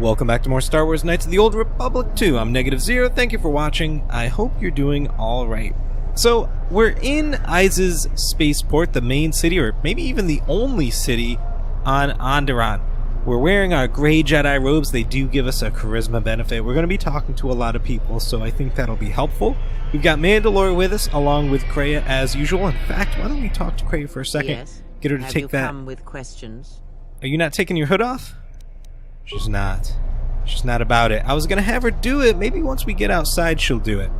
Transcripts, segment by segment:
Welcome back to more Star Wars Knights of the Old Republic 2. I'm Negative0. Thank you for watching. I hope you're doing alright. So, we're in Iz's spaceport, the main city, or maybe even the only city on Onderon. We're wearing our gray Jedi robes. They do give us a charisma benefit. We're going to be talking to a lot of people, so I think that'll be helpful. We've got Mandalore with us, along with Kreia as usual. In fact, why don't we talk to Kreia for a second? Yes. Get her to take that. Have you come with questions? Are you not taking your hood off? She's not. She's not about it. I was going to have her do it. Maybe once we get outside, she'll do it.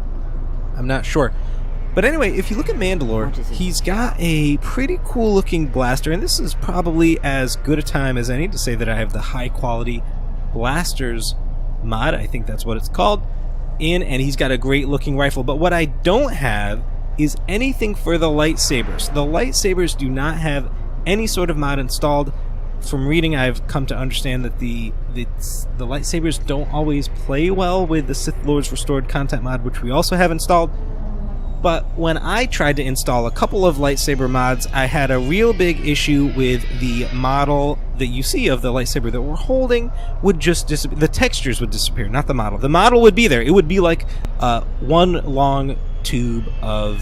I'm not sure. But anyway, if you look at Mandalore, he's got a pretty cool looking blaster, and this is probably as good a time as any to say that I have the high quality blasters mod, I think that's what it's called, and he's got a great looking rifle. But what I don't have is anything for the lightsabers. The lightsabers do not have any sort of mod installed. From reading, I've come to understand that the lightsabers don't always play well with the Sith Lords Restored Content mod, which we also have installed. But when I tried to install a couple of lightsaber mods, I had a real big issue with the model that you see of the lightsaber that we're holding would just disappear. The textures would disappear, not the model. The model would be there. It would be like one long tube of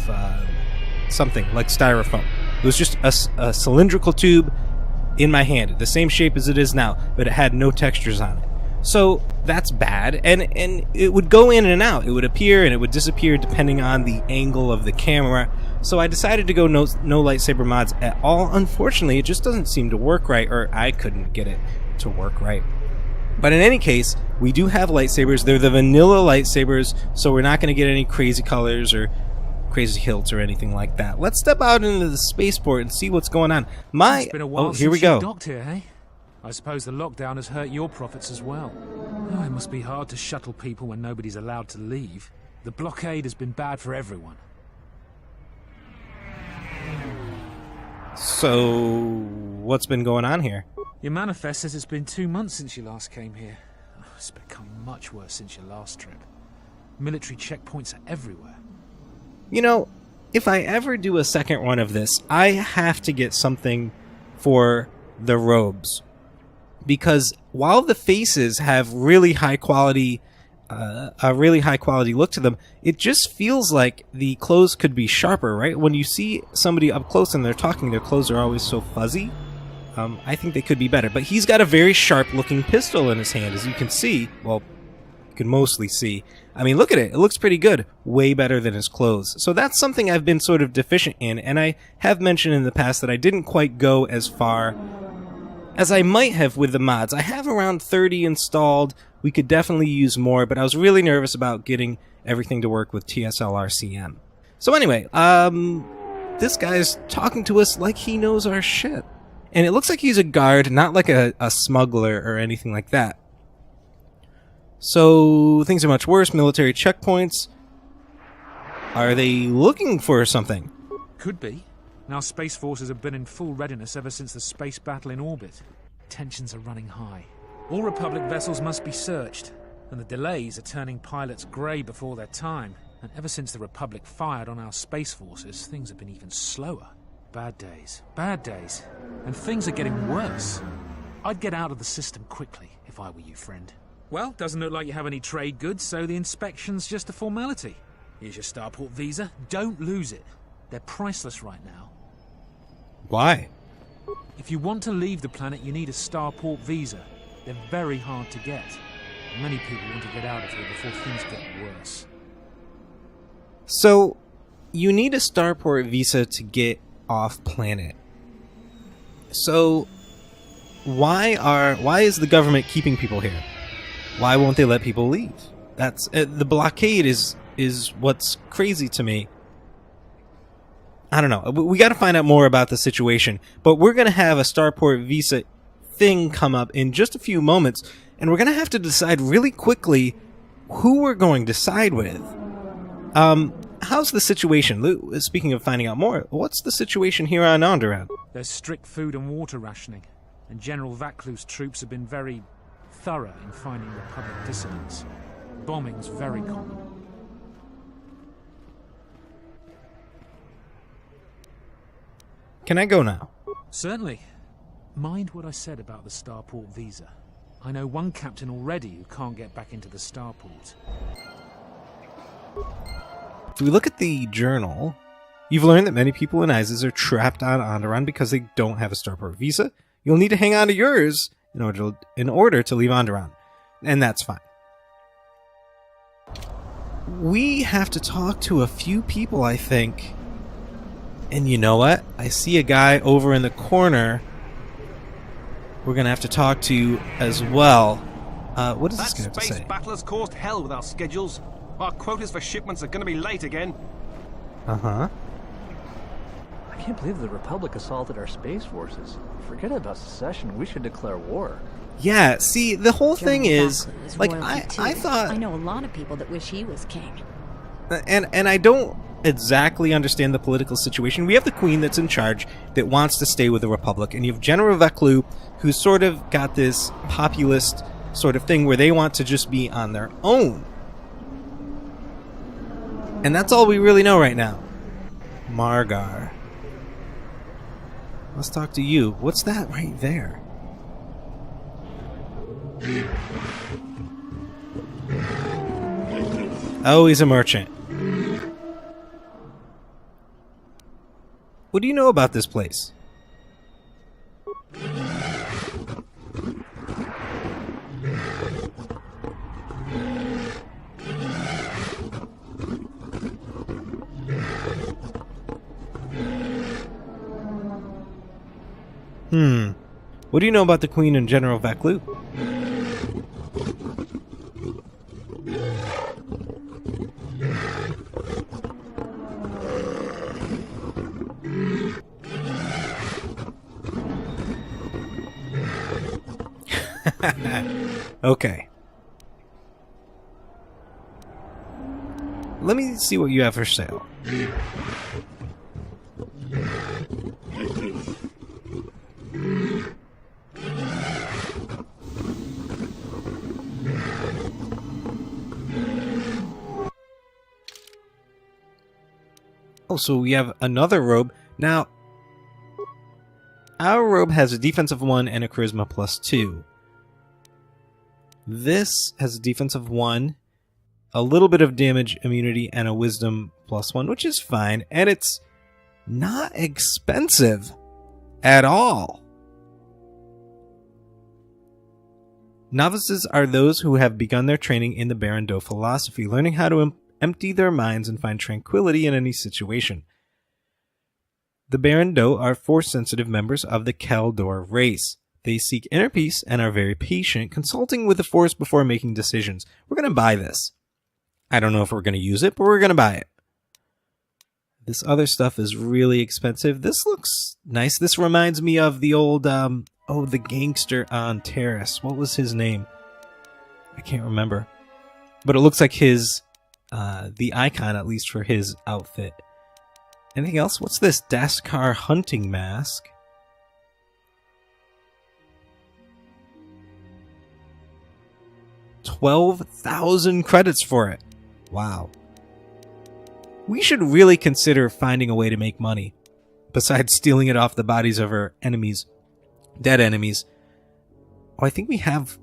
something, like styrofoam. It was just a cylindrical tube in my hand, the same shape as it is now, but it had no textures on it. So that's bad, and it would go in and out. It would appear and it would disappear depending on the angle of the camera. So I decided to go no lightsaber mods at all. Unfortunately, it just doesn't seem to work right, or I couldn't get it to work right. But in any case, we do have lightsabers. They're the vanilla lightsabers, so we're not going to get any crazy colors or crazy hilts or anything like that. Let's step out into the spaceport and see what's going on. It's been a while here we since go. you docked here, hey? I suppose the lockdown has hurt your profits as well. Oh, it must be hard to shuttle people when nobody's allowed to leave. The blockade has been bad for everyone. So, what's been going on here? Your manifest says it's been 2 months since you last came here. Oh, it's become much worse since your last trip. Military checkpoints are everywhere. You know, if I ever do a second run of this, I have to get something for the robes. Because while the faces have really high quality, a really high quality look to them, it just feels like the clothes could be sharper, right? When you see somebody up close and they're talking, their clothes are always so fuzzy. I think they could be better. But he's got a very sharp looking pistol in his hand, as you can see. Well, you can mostly see. I mean, look at it. It looks pretty good. Way better than his clothes. So that's something I've been sort of deficient in, and I have mentioned in the past that I didn't quite go as far as I might have with the mods. I have around 30 installed. We could definitely use more, but I was really nervous about getting everything to work with TSL-RCM. So anyway, this guy's talking to us like he knows our shit. And it looks like he's a guard, not like a smuggler or anything like that. So, things are much worse. Military checkpoints. Are they looking for something? Could be. Our space forces have been in full readiness ever since the space battle in orbit. Tensions are running high. All Republic vessels must be searched, and the delays are turning pilots grey before their time. And ever since the Republic fired on our space forces, things have been even slower. Bad days. Bad days. And things are getting worse. I'd get out of the system quickly, if I were you, friend. Well, doesn't look like you have any trade goods, so the inspection's just a formality. Here's your starport visa. Don't lose it. They're priceless right now. Why? If you want to leave the planet, you need a starport visa. They're very hard to get. Many people want to get out of here before things get worse. So, you need a starport visa to get off planet. So, why is the government keeping people here? Why won't they let people leave? That's the blockade is what's crazy to me. I don't know. We got to find out more about the situation, but we're going to have a starport visa thing come up in just a few moments, and we're going to have to decide really quickly who we're going to side with. How's the situation? Speaking of finding out more, what's the situation here on Onderon? There's strict food and water rationing, and General Vaclu's troops have been very thorough in finding Republic dissidents. Bombing's very common. Can I go now? Certainly. Mind what I said about the starport visa. I know one captain already who can't get back into the starport. If we look at the journal, you've learned that many people in ISIS are trapped on Onderon because they don't have a starport visa. You'll need to hang on to yours in order to leave Onderon. And that's fine. We have to talk to a few people, I think. And you know what? I see a guy over in the corner we're going to have to talk to as well. What does this guy have to say? That space battle has caused hell with our schedules. Our quotas for shipments are going to be late again. Uh-huh. I can't believe the Republic assaulted our space forces. Forget about secession. We should declare war. Yeah, see, the whole thing is, like, royalty, I thought... I know a lot of people that wish he was king. And I don't exactly understand the political situation. We have the Queen that's in charge that wants to stay with the Republic, and you have General Veclu, who's sort of got this populist sort of thing where they want to just be on their own. And that's all we really know right now. Margar. Let's talk to you. What's that right there? Oh, he's a merchant. What do you know about this place? What do you know about the Queen and General Veclu? Okay. Let me see what you have for sale. Oh, so we have another robe. Now, our robe has a defense of 1 and a charisma +2. This has a defense of 1, a little bit of damage immunity, and a wisdom +1, which is fine. And it's not expensive at all. Novices are those who have begun their training in the Baron Do philosophy, learning how to empty their minds and find tranquility in any situation. The Baron Do are Force-sensitive members of the KOTOR race. They seek inner peace and are very patient, consulting with the Force before making decisions. We're going to buy this. I don't know if we're going to use it, but we're going to buy it. This other stuff is really expensive. This looks nice. This reminds me of the old, the gangster on Terrace. What was his name? I can't remember. But it looks like his, the icon, at least for his outfit. Anything else? What's this? Daskar hunting mask. $12,000 credits for it. Wow. We should really consider finding a way to make money, besides stealing it off the bodies of our enemies, dead enemies. Oh, I think we have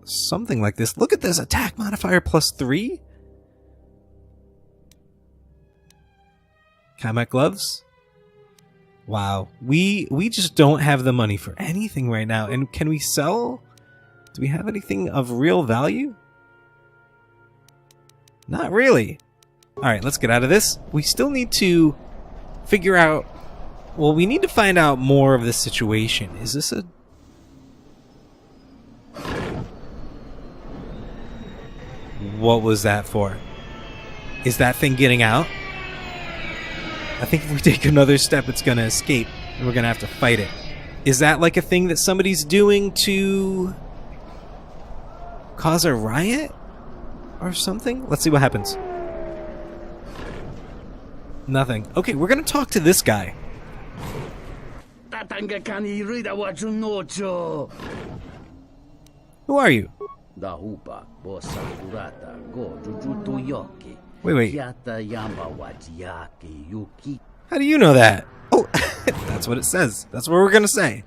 something like this. Look at this, attack modifier +3. Combat gloves. Wow, we just don't have the money for anything right now. And can we sell? Do we have anything of real value? Not really. Alright, let's get out of this. We still need to figure out... Well, we need to find out more of this situation. Is this a... What was that for? Is that thing getting out? I think if we take another step, it's going to escape. And we're going to have to fight it. Is that like a thing that somebody's doing to... cause a riot? Or something? Let's see what happens. Nothing. Okay, we're gonna talk to this guy. Who are you? Wait. How do you know that? Oh, go. That's what it says. That's what we're gonna say.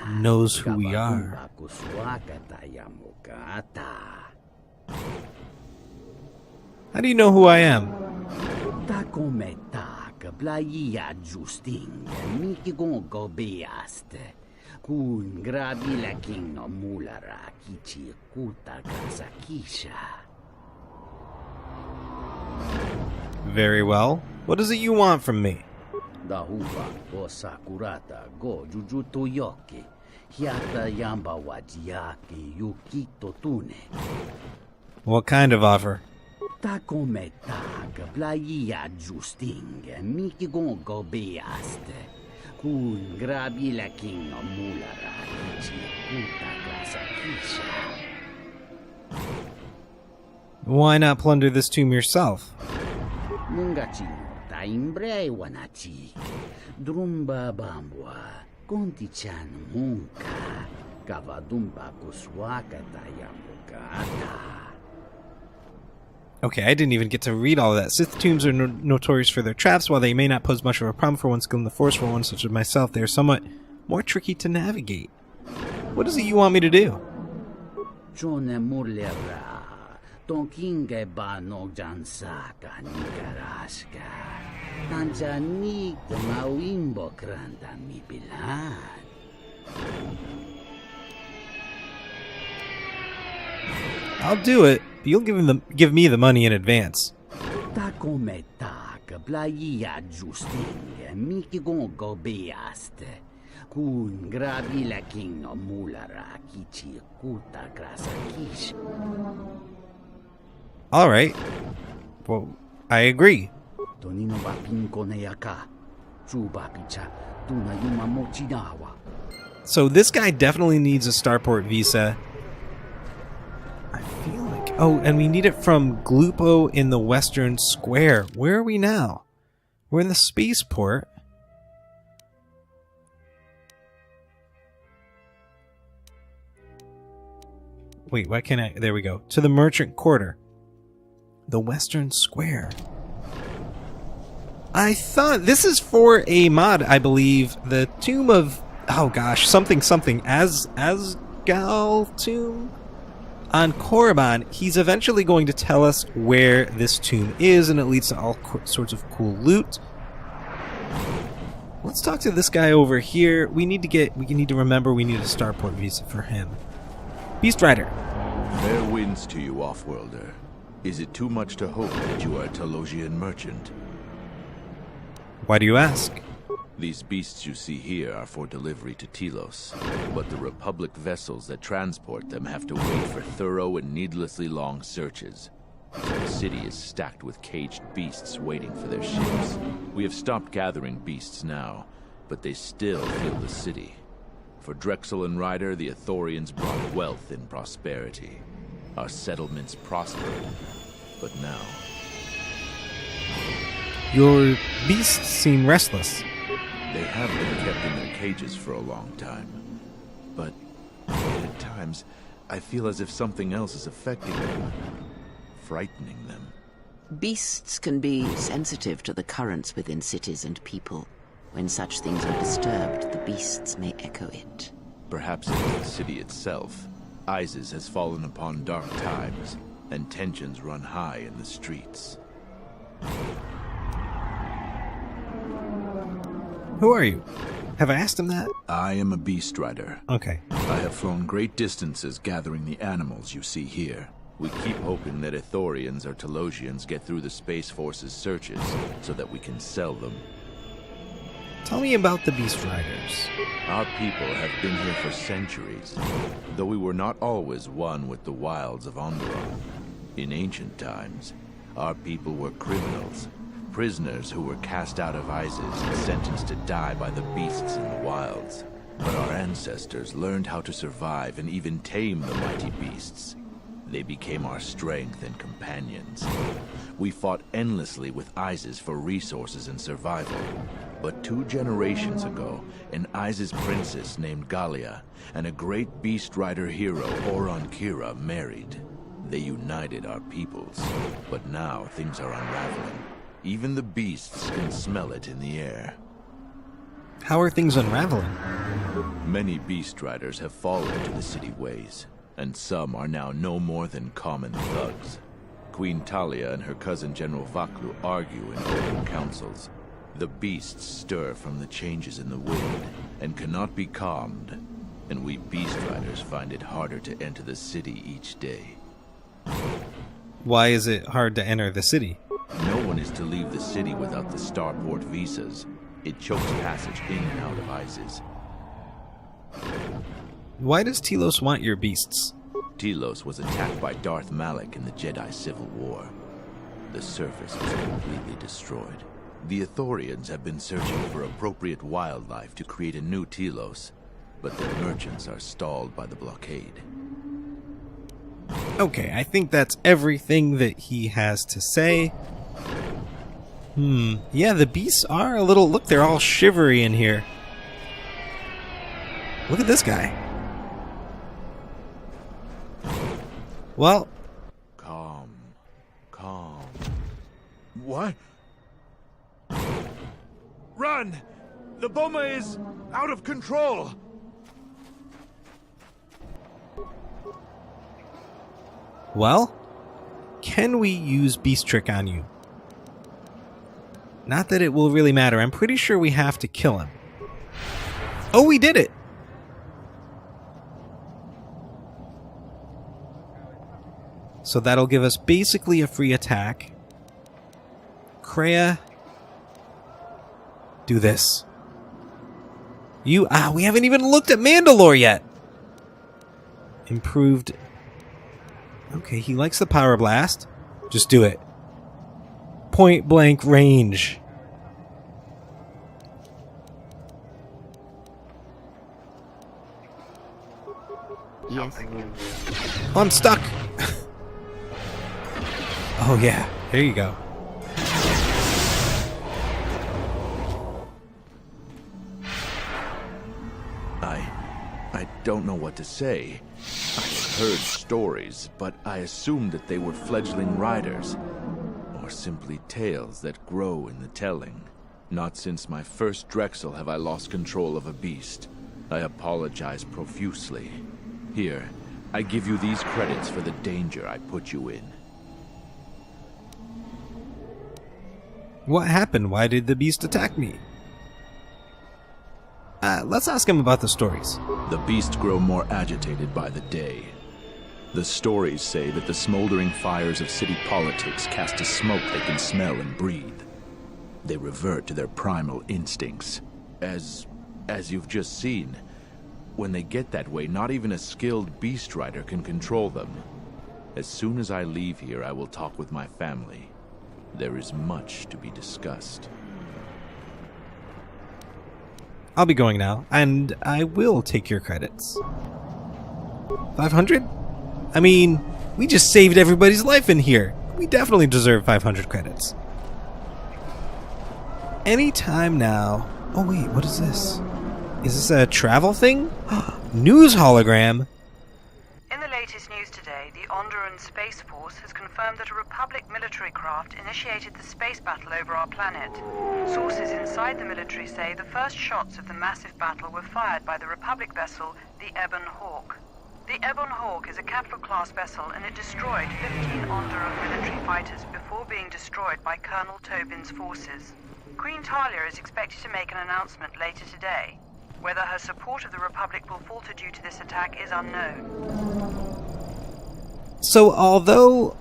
Knows who we are. How do you know who I am? Very well. What is it you want from me? What kind of offer? Why not plunder this tomb yourself? Okay, I didn't even get to read all of that. Sith tombs are notorious for their traps. While they may not pose much of a problem for one skilled in the Force, for one such as myself, they are somewhat more tricky to navigate. What is it you want me to do? I'll do it. You'll give me the money in advance. All right. Well, I agree. So this guy definitely needs a starport visa. I feel like... Oh, and we need it from Glupo in the Western Square. Where are we now? We're in the spaceport. Wait, why can't I... There we go. To the Merchant Quarter. The Western Square. I thought... This is for a mod, I believe. The Tomb of... Oh gosh, something. Asgal Tomb? On Korriban, he's eventually going to tell us where this tomb is, and it leads to all sorts of cool loot. Let's talk to this guy over here. We need to remember we need a starport visa for him. Beast Rider. Fair winds to you, Offworlder. Is it too much to hope that you are a Telosian merchant? Why do you ask? These beasts you see here are for delivery to Telos, but the Republic vessels that transport them have to wait for thorough and needlessly long searches. So the city is stacked with caged beasts waiting for their ships. We have stopped gathering beasts now, but they still fill the city. For Drexel and Ryder, the Ithorians brought wealth and prosperity. Our settlements prospered, but now... Your beasts seem restless. They have been kept in their cages for a long time. But at times, I feel as if something else is affecting them, frightening them. Beasts can be sensitive to the currents within cities and people. When such things are disturbed, the beasts may echo it. Perhaps in the city itself, Isis has fallen upon dark times, and tensions run high in the streets. Who are you? Have I asked him that? I am a beast rider. Okay. I have flown great distances gathering the animals you see here. We keep hoping that Ithorians or Telosians get through the Space Force's searches so that we can sell them. Tell me about the Beast Riders. Our people have been here for centuries, though we were not always one with the wilds of Onderon. In ancient times, our people were criminals, prisoners who were cast out of Isis and sentenced to die by the beasts in the wilds. But our ancestors learned how to survive and even tame the mighty beasts. They became our strength and companions. We fought endlessly with Isis for resources and survival. But 2 generations ago, an Isis princess named Gallia and a great beast rider hero, Oron Kira, married. They united our peoples, but now things are unraveling. Even the beasts can smell it in the air. How are things unraveling? Many beast riders have fallen to the city ways, and some are now no more than common thugs. Queen Talia and her cousin General Vaklu argue in open councils. The beasts stir from the changes in the wind and cannot be calmed, and we beast riders find it harder to enter the city each day. Why is it hard to enter the city? No one is to leave the city without the starport visas. It chokes passage in and out of ISIS. Why does Telos want your beasts? Telos was attacked by Darth Malak in the Jedi Civil War. The surface was completely destroyed. The Ithorians have been searching for appropriate wildlife to create a new Telos, but their merchants are stalled by the blockade. Okay, I think that's everything that he has to say. Yeah, the beasts are a little... Look, they're all shivery in here. Look at this guy. Well... Calm. What? Run! The bomber is out of control! Well, can we use Beast Trick on you? Not that it will really matter. I'm pretty sure we have to kill him. Oh, we did it! So that'll give us basically a free attack. Kreia, do this. We haven't even looked at Mandalore yet! Improved... Okay, he likes the Power Blast. Just do it. Point blank range. Yes. Oh, I'm stuck. Oh yeah, there you go. I don't know what to say. I've heard stories, but I assumed that they were fledgling riders. Or simply tales that grow in the telling. Not since my first Drexel have I lost control of a beast. I apologize profusely. Here, I give you these credits for the danger I put you in. What happened? Why did the beast attack me? Let's ask him about the stories. The beasts grow more agitated by the day. The stories say that the smoldering fires of city politics cast a smoke they can smell and breathe. They revert to their primal instincts. As you've just seen, when they get that way, not even a skilled beast rider can control them. As soon as I leave here, I will talk with my family. There is much to be discussed. I'll be going now, and I will take your credits. 500? I mean, we just saved everybody's life in here. We definitely deserve 500 credits. Anytime now. Oh wait, what is this? Is this a travel thing? News hologram? In the latest news today, the Onderan Space Force has confirmed that a Republic military craft initiated the space battle over our planet. Sources inside the military say the first shots of the massive battle were fired by the Republic vessel, the Ebon Hawk. The Ebon Hawk is a capital-class vessel, and it destroyed 15 Onderan military fighters before being destroyed by Colonel Tobin's forces. Queen Talia is expected to make an announcement later today. Whether her support of the Republic will falter due to this attack is unknown. So, although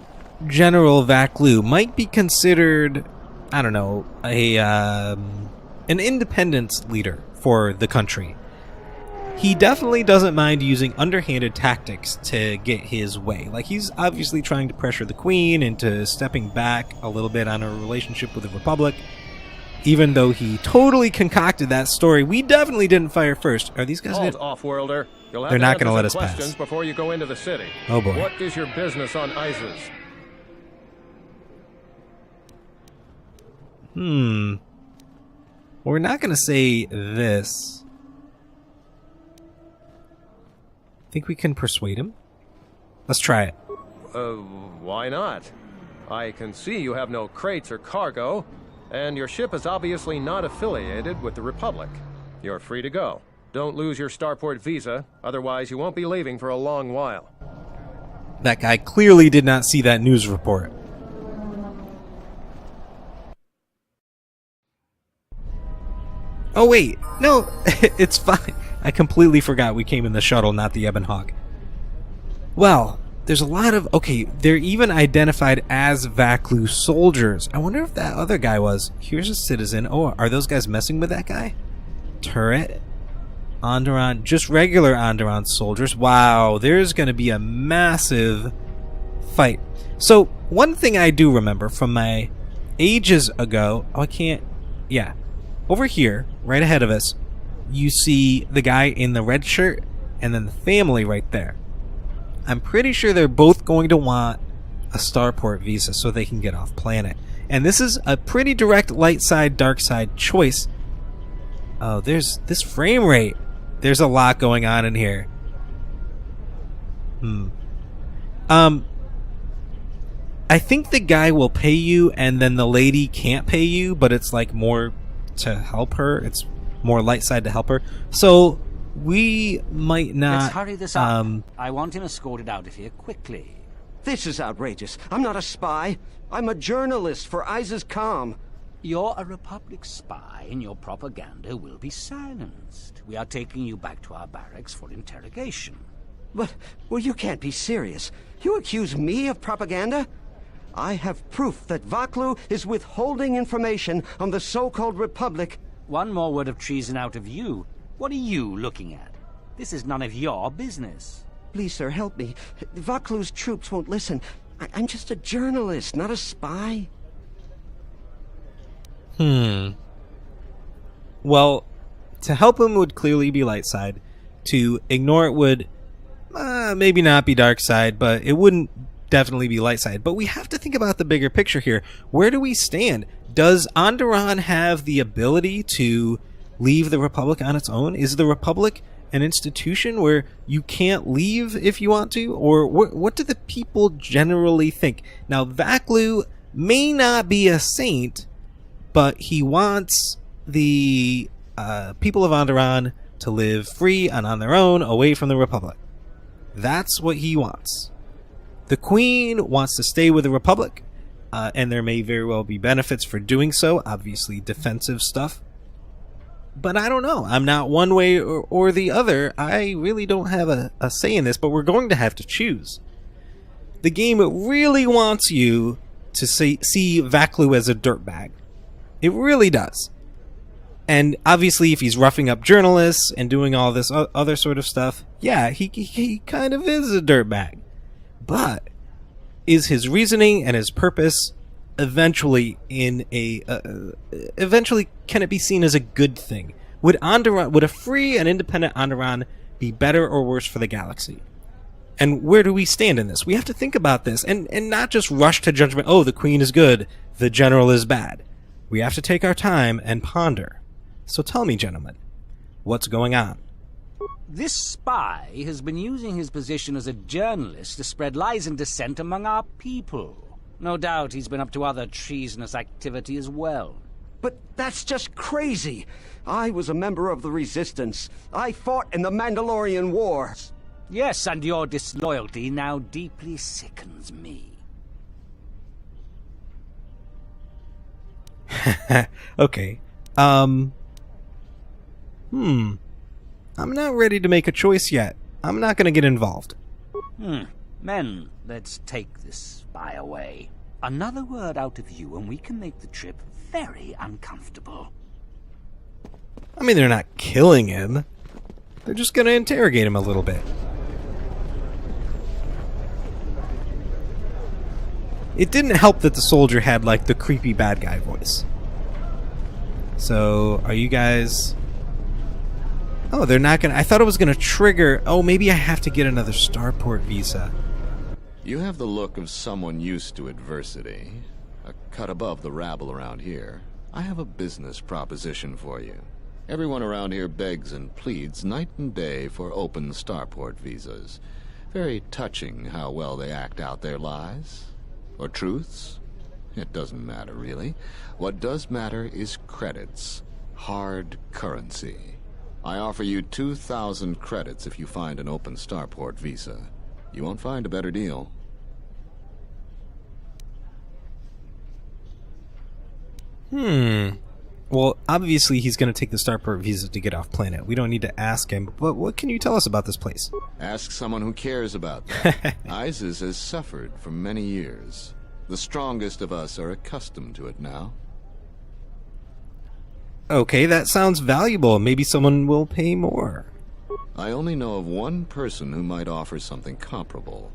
General Vaklu might be considered, I don't know, an independence leader for the country, he definitely doesn't mind using underhanded tactics to get his way. Like, he's obviously trying to pressure the Queen into stepping back a little bit on her relationship with the Republic. Even though he totally concocted that story, we definitely didn't fire first. Are these guys Halt, off-worlder. You'll have They're to not going to let us questions pass. before you go into the city. Oh boy. What is your business on ISIS? We're not going to say this. Think we can persuade him? Let's try it. Why not? I can see you have no crates or cargo, and your ship is obviously not affiliated with the Republic. You're free to go. Don't lose your starport visa, otherwise you won't be leaving for a long while. That guy clearly did not see that news report. Oh wait, no, it's fine. I completely forgot we came in the shuttle, not the Ebon Hawk. Well, there's a lot of... Okay, they're even identified as Vaklu soldiers. I wonder if that other guy was. Here's a citizen. Oh, are those guys messing with that guy? Turret. Onderon. Just regular Onderon soldiers. Wow, there's going to be a massive fight. So, one thing I do remember from my ages ago... Oh, I can't... Yeah. Over here, right ahead of us, you see the guy in the red shirt and then the family right there. I'm pretty sure they're both going to want a starport visa so they can get off planet. And this is a pretty direct light side, dark side choice. Oh, there's this frame rate. There's a lot going on in here. I think the guy will pay you and then the lady can't pay you, but it's like more to help her. It's more light side to help her. So we might not... Let's hurry this up. I want him escorted out of here quickly. This is outrageous. I'm not a spy. I'm a journalist for Isis Calm. You're a Republic spy, and your propaganda will be silenced. We are taking you back to our barracks for interrogation. But, well, you can't be serious. You accuse me of propaganda? I have proof that Vaklu is withholding information on the so-called Republic. One more word of treason out of you. What are you looking at? This is none of your business. Please, sir, help me. Vaklu's troops won't listen. I'm just a journalist, not a spy. Well, to help him would clearly be light side. To ignore it would maybe not be dark side, but it wouldn't definitely be light side. But we have to think about the bigger picture here. Where do we stand? Does Onderon have the ability to leave the Republic on its own? Is the Republic an institution where you can't leave if you want to? Or what do the people generally think? Now, Vaklu may not be a saint, but he wants the people of Onderon to live free and on their own, away from the Republic. That's what he wants. The Queen wants to stay with the Republic, and there may very well be benefits for doing so, obviously defensive stuff. But I don't know. I'm not one way or the other. I really don't have a say in this, but we're going to have to choose. The game really wants you to see Vaklu as a dirtbag. It really does. And obviously, if he's roughing up journalists and doing all this other sort of stuff, yeah, he kind of is a dirtbag. But is his reasoning and his purpose eventually eventually can it be seen as a good thing? Would a free and independent Onderon be better or worse for the galaxy? And where do we stand in this? We have to think about this and not just rush to judgment. Oh, the Queen is good, the General is bad. We have to take our time and ponder. So tell me, gentlemen, what's going on? This spy has been using his position as a journalist to spread lies and dissent among our people. No doubt he's been up to other treasonous activity as well. But that's just crazy. I was a member of the Resistance. I fought in the Mandalorian Wars. Yes, and your disloyalty now deeply sickens me. Okay. I'm not ready to make a choice yet. I'm not going to get involved. Men, let's take this spy away. Another word out of you and we can make the trip very uncomfortable. I mean, they're not killing him. They're just going to interrogate him a little bit. It didn't help that the soldier had, like, the creepy bad guy voice. So, are you guys... Oh, they're not gonna... I thought it was gonna trigger... Oh, maybe I have to get another starport visa. You have the look of someone used to adversity. A cut above the rabble around here. I have a business proposition for you. Everyone around here begs and pleads night and day for open starport visas. Very touching how well they act out their lies. Or truths. It doesn't matter, really. What does matter is credits. Hard currency. I offer you 2,000 credits if you find an open starport visa. You won't find a better deal. Well, obviously he's going to take the starport visa to get off planet. We don't need to ask him, but what can you tell us about this place? Ask someone who cares about that. Isis has suffered for many years. The strongest of us are accustomed to it now. Okay, that sounds valuable. Maybe someone will pay more. I only know of one person who might offer something comparable.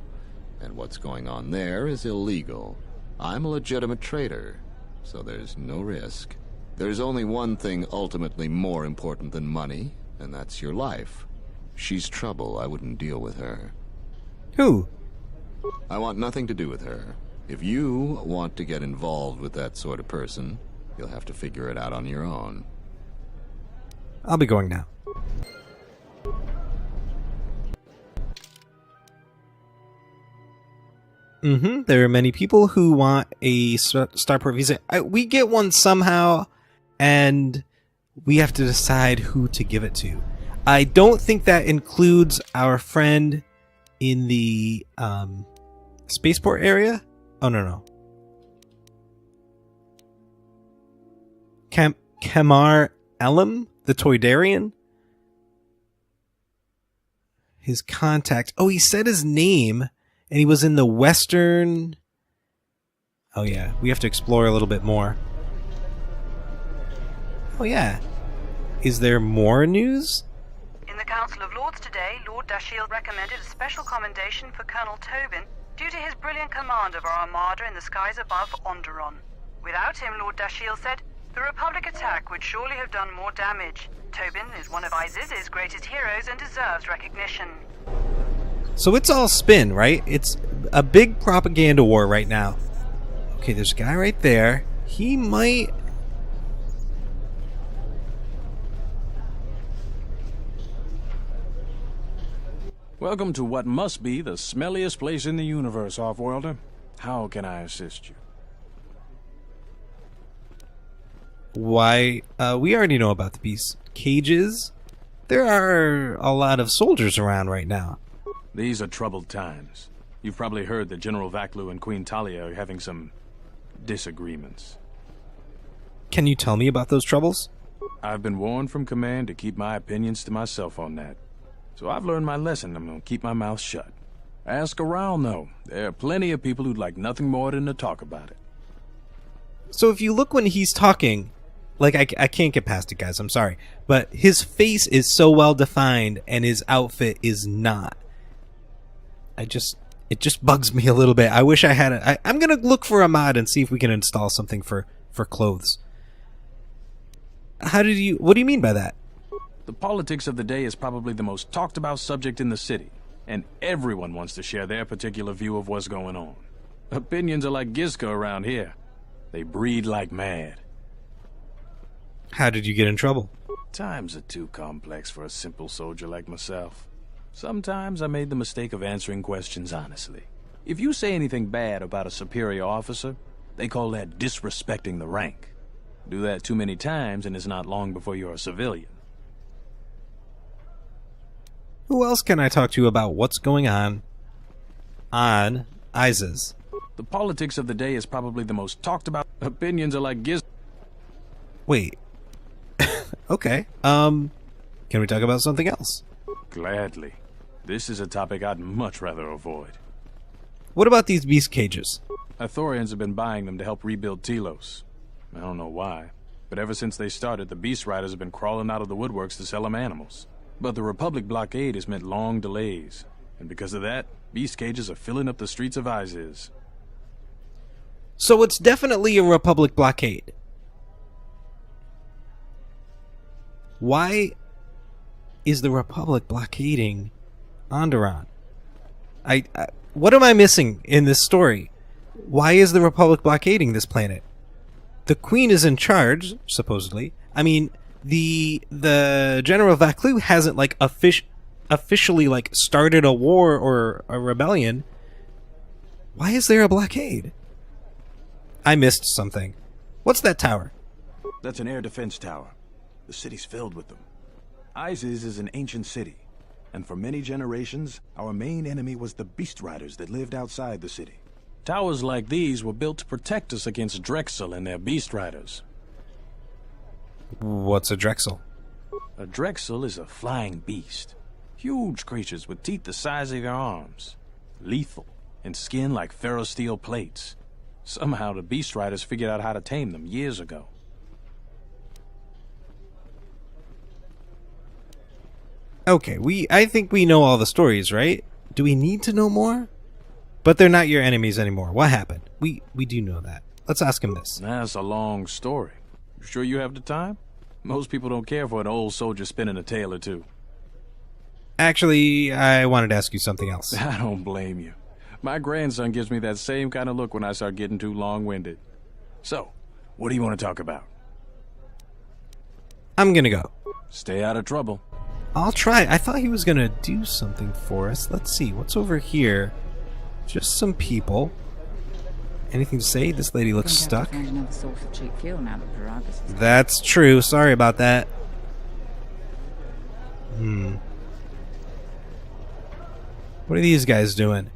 And what's going on there is illegal. I'm a legitimate trader, so there's no risk. There's only one thing ultimately more important than money, and that's your life. She's trouble. I wouldn't deal with her. Who? I want nothing to do with her. If you want to get involved with that sort of person, you'll have to figure it out on your own. I'll be going now. There are many people who want a starport visa. We get one somehow, and we have to decide who to give it to. I don't think that includes our friend in the spaceport area. Oh, no. Kamar Elam, the Toydarian? His contact. Oh, he said his name, and he was in the western... Oh, yeah. We have to explore a little bit more. Oh, yeah. Is there more news? In the Council of Lords today, Lord Dashiell recommended a special commendation for Colonel Tobin due to his brilliant command of our armada in the skies above Onderon. Without him, Lord Dashiell said, the Republic attack would surely have done more damage. Tobin is one of Isis's greatest heroes and deserves recognition. So it's all spin, right? It's a big propaganda war right now. Okay, there's a guy right there. He might... Welcome to what must be the smelliest place in the universe, Offworlder. How can I assist you? Why, we already know about the beast cages. There are a lot of soldiers around right now. These are troubled times. You've probably heard that General Vaklu and Queen Talia are having some disagreements. Can you tell me about those troubles? I've been warned from command to keep my opinions to myself on that. So I've learned my lesson. I'm going to keep my mouth shut. Ask around, though. There are plenty of people who'd like nothing more than to talk about it. So if you look when he's talking, like, I can't get past it, guys. I'm sorry. But his face is so well defined and his outfit is not. It just bugs me a little bit. I wish I had it. I'm going to look for a mod and see if we can install something for clothes. What do you mean by that? The politics of the day is probably the most talked about subject in the city, and everyone wants to share their particular view of what's going on. Opinions are like Gizka around here. They breed like mad. How did you get in trouble? Times are too complex for a simple soldier like myself. Sometimes I made the mistake of answering questions honestly. If you say anything bad about a superior officer, they call that disrespecting the rank. Do that too many times and it's not long before you're a civilian. Who else can I talk to about what's going on ISIS? The politics of the day is probably the most talked about. Opinions are like Wait. Okay. Can we talk about something else? Gladly. This is a topic I'd much rather avoid. What about these beast cages? Ithorians have been buying them to help rebuild Telos. I don't know why, but ever since they started, the Beast Riders have been crawling out of the woodworks to sell them animals. But the Republic blockade has meant long delays, and because of that, beast cages are filling up the streets of Isis. So it's definitely a Republic blockade. Why is the Republic blockading Onderon? What am I missing in this story? Why is the Republic blockading this planet? The Queen is in charge, supposedly. I mean, the General Vaklu hasn't, like, officially, like, started a war or a rebellion, why is there a blockade? I missed something. What's that tower? That's an air defense tower. The city's filled with them. Isis is an ancient city, and for many generations, our main enemy was the Beast Riders that lived outside the city. Towers like these were built to protect us against Drexel and their Beast Riders. What's a Drexel? A Drexel is a flying beast. Huge creatures with teeth the size of your arms. Lethal, and skin like ferrosteel plates. Somehow the Beast Riders figured out how to tame them years ago. Okay, I think we know all the stories, right? Do we need to know more? But they're not your enemies anymore. What happened? We do know that. Let's ask him this. That's a long story. You sure you have the time? Most people don't care for an old soldier spinning a tale or two. Actually, I wanted to ask you something else. I don't blame you. My grandson gives me that same kind of look when I start getting too long-winded. So, what do you want to talk about? I'm gonna go. Stay out of trouble. I'll try. I thought he was gonna do something for us. Let's see. What's over here? Just some people. Anything to say? This lady looks stuck. That's true. Sorry about that. What are these guys doing?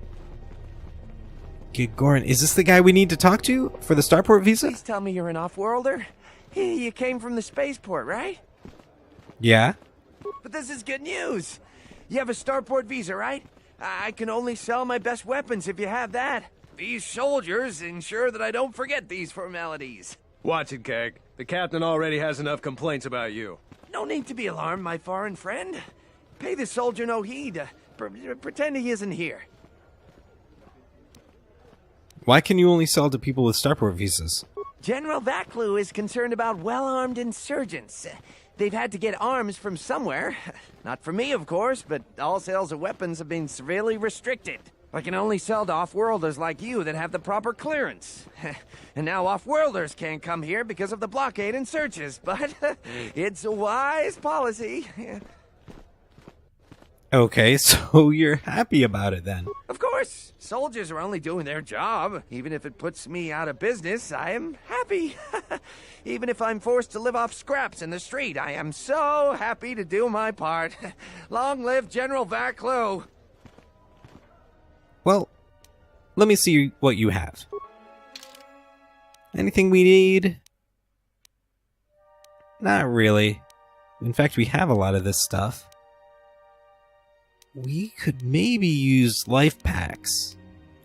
Gigoran, is this the guy we need to talk to for the starport visa? Please tell me you're an off-worlder. You came from the spaceport, right? Yeah. But this is good news. You have a starport visa, right? I can only sell my best weapons if you have that. These soldiers ensure that I don't forget these formalities. Watch it, Keg. The captain already has enough complaints about you. No need to be alarmed, my foreign friend. Pay the soldier no heed. Pretend he isn't here. Why can you only sell to people with starport visas? General Vaklu is concerned about well-armed insurgents. They've had to get arms from somewhere. Not from me, of course, but all sales of weapons have been severely restricted. I can only sell to off-worlders like you that have the proper clearance. And now off-worlders can't come here because of the blockade and searches, but it's a wise policy. Okay, so you're happy about it then? Of course. Soldiers are only doing their job. Even if it puts me out of business, I am happy. Even if I'm forced to live off scraps in the street, I am so happy to do my part. Long live General Vaklu. Well, let me see what you have. Anything we need? Not really. In fact, we have a lot of this stuff. We could maybe use life packs.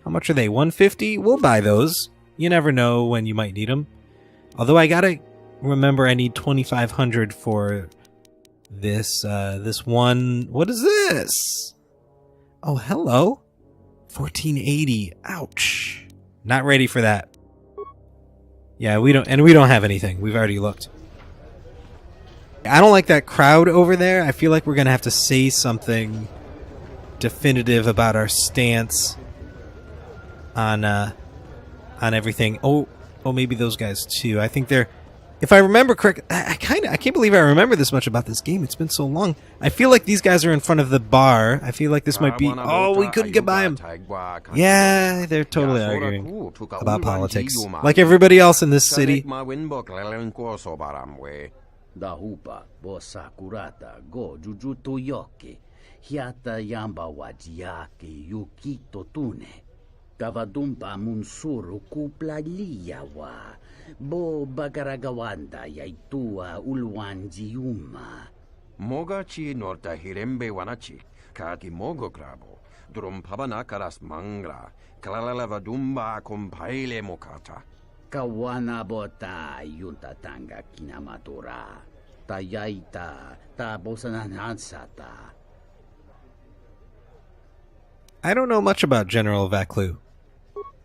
How much are they? 150? We'll buy those. You never know when you might need them. Although I gotta remember I need 2,500 for this, this one. What is this? Oh, hello. 1480. Ouch. Not ready for that. Yeah, we don't have anything. We've already looked. I don't like that crowd over there. I feel like we're gonna have to say something definitive about our stance on everything. Oh, maybe those guys too. I think they're, if I remember correct, I can't believe I remember this much about this game. It's been so long. I feel like these guys are in front of the bar. I feel like this might be, oh, we couldn't get by them. Yeah, they're totally arguing about politics, like everybody else in this city. Hiata yamba wajiake yukito tune. Kavadumpa munsuru kupla liyawa. Bo bagaragawanda yaitua ulwanji yuma. Mogachi norta hirembe wanachi. Kaki mogo grabo. Drum pabanakaras mangra. Kalalavadumba compaile mokata. Kawana bota yunta tanga kinamatura. Tayaita ta bosananansata. I don't know much about General Vaklu.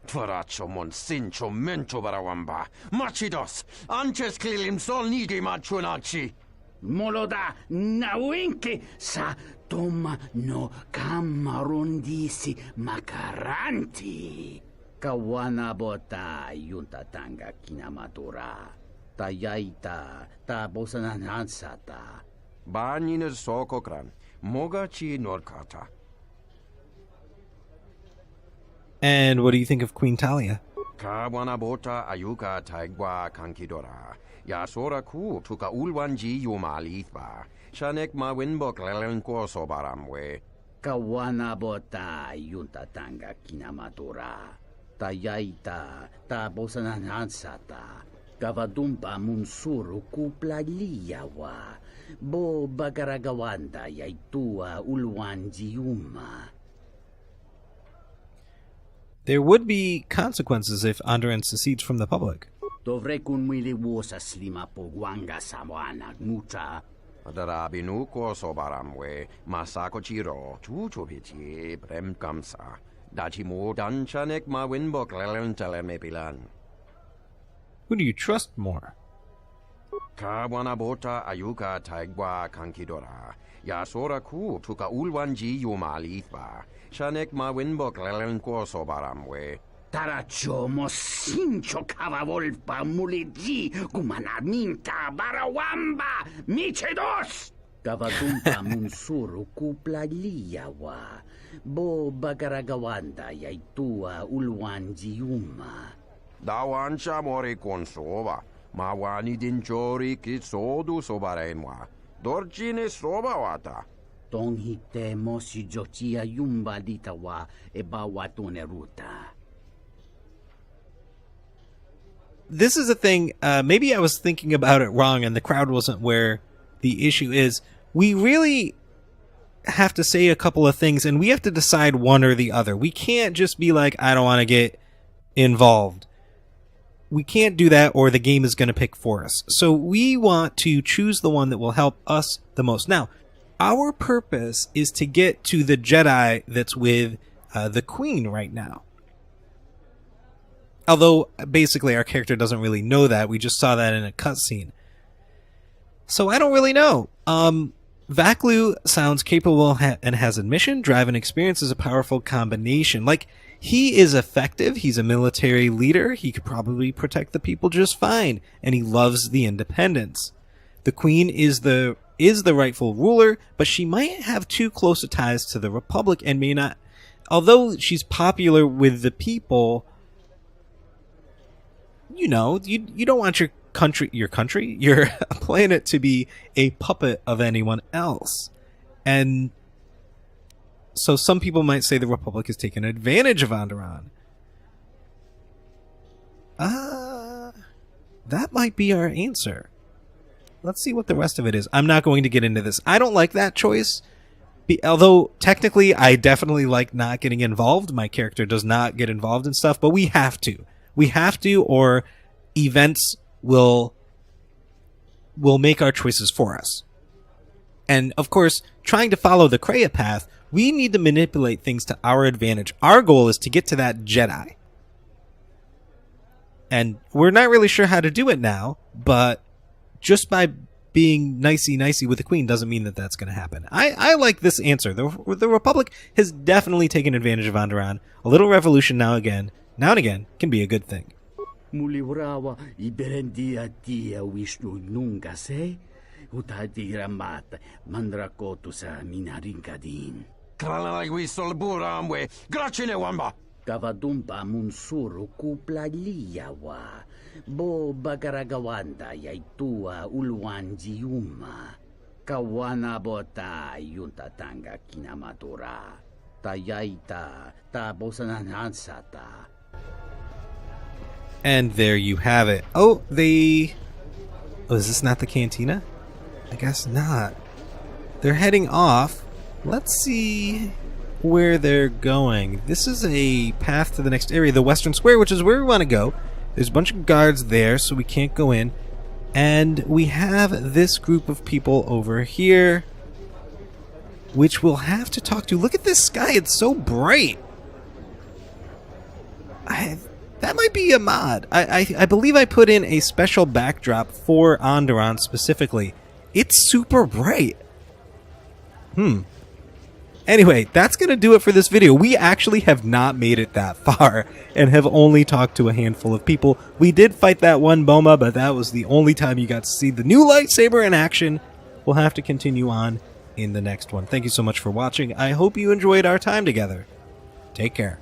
Tvaracho monsincho mento barawamba. Machidos. Anches klilim sol nidi machunachi. Moloda nawinki sa toma no kamarundisi makaranti. Kawana bota yunta tanga kinamatura. Tayaita ta bosananansata. Banyin sokokran. Mogachi Norkata. And what do you think of Queen Talia? Kawanabota Ayuka Taigwa Kankidora. Yasora ku tuka ulwanji yumalithba. Shanek ma winbok lelenko sobaramwe. Kawanabota yuntatanga kinamatura. Tayaita tabosananansata. Kavadumpa munsuru kuplaliyawa. Bo bagaragawanda yaitua ulwanjiuma. There would be consequences if Onderon secedes from the public. Dovrekun miliwosa slima pogwanga sawana mucha. Adarabinu ko sobaramwe. Masako chiro. Chuchopichi brem kamsa. Dachimo danchanek ma winbok lelentelermepilan. Who do you trust more? Kawanabota Ayuka Taigwa Kankidora. Yasora ku tuka ulwanji yumalithba. Shanek ma winbok lelenko sobaramwe. Taracho mosincho kavavolpa muliji kumanaminta barawamba michedos. Kavadumpa munsuru kuplaliyawa. Bo bagaragawanda yaitua ulwanjiuma. Dawancha mori konsova. Mawani dinchori kitsodu sobarenwa. Dorjine sobawata. Tonghite mosi jochia yumba ditawa ebawatone ruta. This is a thing, maybe I was thinking about it wrong and the crowd wasn't where the issue is. We really have to say a couple of things and we have to decide one or the other. We can't just be like, I don't want to get involved. We can't do that or the game is going to pick for us. So we want to choose the one that will help us the most. Now, our purpose is to get to the Jedi that's with the Queen right now. Although, basically, our character doesn't really know that. We just saw that in a cutscene. So I don't really know. Vaklu sounds capable and has admission. Drive and experience is a powerful combination. Like, he is effective. He's a military leader. He could probably protect the people just fine. And he loves the independence. The Queen is the rightful ruler, but she might have too close a ties to the Republic and may not. Although she's popular with the people, you know, you don't want your planet to be a puppet of anyone else. And so some people might say the Republic has taken advantage of Onderon. That might be our answer. Let's see what the rest of it is. I'm not going to get into this. I don't like that choice. Although, technically, I definitely like not getting involved. My character does not get involved in stuff, but we have to. We have to, or events will make our choices for us. And, of course, trying to follow the Kreia path, we need to manipulate things to our advantage. Our goal is to get to that Jedi. And we're not really sure how to do it now, but just by being nicey with the Queen doesn't mean that that's going to happen. I like this answer. The Republic has definitely taken advantage of Onderon. A little revolution now and again can be a good thing. Mulibrawa iberendia tia Vishnu nunca se utati ramat mandrakotu sa minarinkadin. Kralai wisol buramwe grachine wamba. Kavadumpa munsuru kuplaliyawa. Bo bagaragawanda yaitua ulwanjiuma. Kawana bota yuntatanga kinamatura. Tayaita tabosananansata. And there you have it. Oh, is this not the cantina? I guess not. They're heading off. Let's see where they're going. This is a path to the next area, the Western Square, which is where we want to go. There's a bunch of guards there, so we can't go in. And we have this group of people over here, which we'll have to talk to. Look at this sky. It's so bright. That might be a mod. I believe I put in a special backdrop for Onderon specifically. It's super bright. Anyway, that's going to do it for this video. We actually have not made it that far and have only talked to a handful of people. We did fight that one Boma, but that was the only time you got to see the new lightsaber in action. We'll have to continue on in the next one. Thank you so much for watching. I hope you enjoyed our time together. Take care.